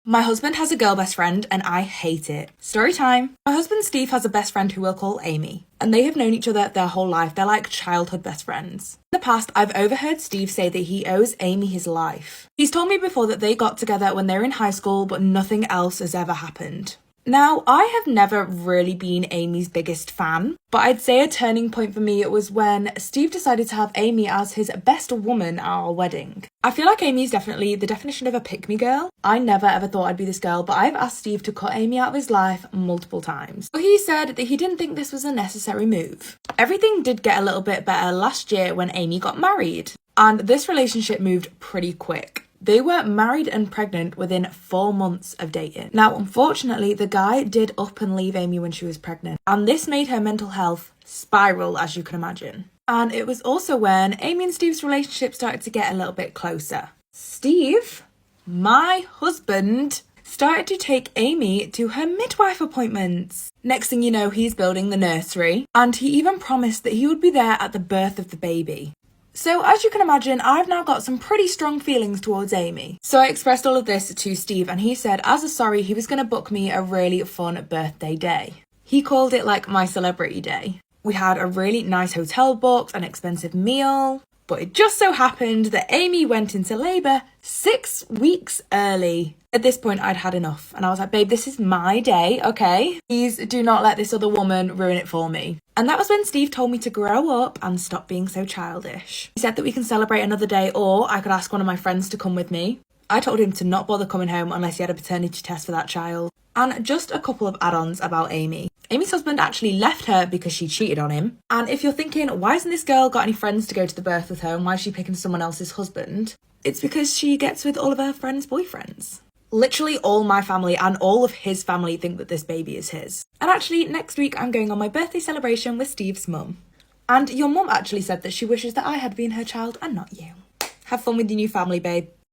My husband has a girl best friend and I hate it. Story time. My husband Steve has a best friend who we'll call Amy. And they have known each other their whole life. They're like childhood best friends. In the past, I've overheard Steve say that he owes Amy his life. He's told me before that they got together when they were in high school, but nothing else has ever happened. Now, I have never really been Amy's biggest fan, but I'd say a turning point for me was when Steve decided to have Amy as his best woman at our wedding. I feel like Amy's definitely the definition of a pick-me girl. I never ever thought I'd be this girl, but I've asked Steve to cut Amy out of his life multiple times. But he said that he didn't think this was a necessary move. Everything did get a little bit better last year when Amy got married, and this relationship moved pretty quick. They were married and pregnant within 4 months of dating. Now, unfortunately, the guy did up and leave Amy when she was pregnant, and this made her mental health spiral, as you can imagine. And it was also when Amy and Steve's relationship started to get a little bit closer. Steve, my husband, started to take Amy to her midwife appointments. Next thing you know, he's building the nursery, and he even promised that he would be there at the birth of the baby. So as you can imagine, I've now got some pretty strong feelings towards Amy. So I expressed all of this to Steve and he said as a sorry he was going to book me a really fun birthday day. He called it like my celebrity day. We had a really nice hotel booked, an expensive meal, but it just so happened that Amy went into labour 6 weeks early. At this point, I'd had enough, and I was like, babe, this is my day, okay? Please do not let this other woman ruin it for me. And that was when Steve told me to grow up and stop being so childish. He said that we can celebrate another day, or I could ask one of my friends to come with me. I told him to not bother coming home unless he had a paternity test for that child. And just a couple of add-ons about Amy. Amy's husband actually left her because she cheated on him. And if you're thinking, why hasn't this girl got any friends to go to the birth with her and why is she picking someone else's husband? It's because she gets with all of her friends' boyfriends. Literally all my family and all of his family think that this baby is his. And actually, next week I'm going on my birthday celebration with Steve's mum. And your mum actually said that she wishes that I had been her child and not you. Have fun with your new family, babe.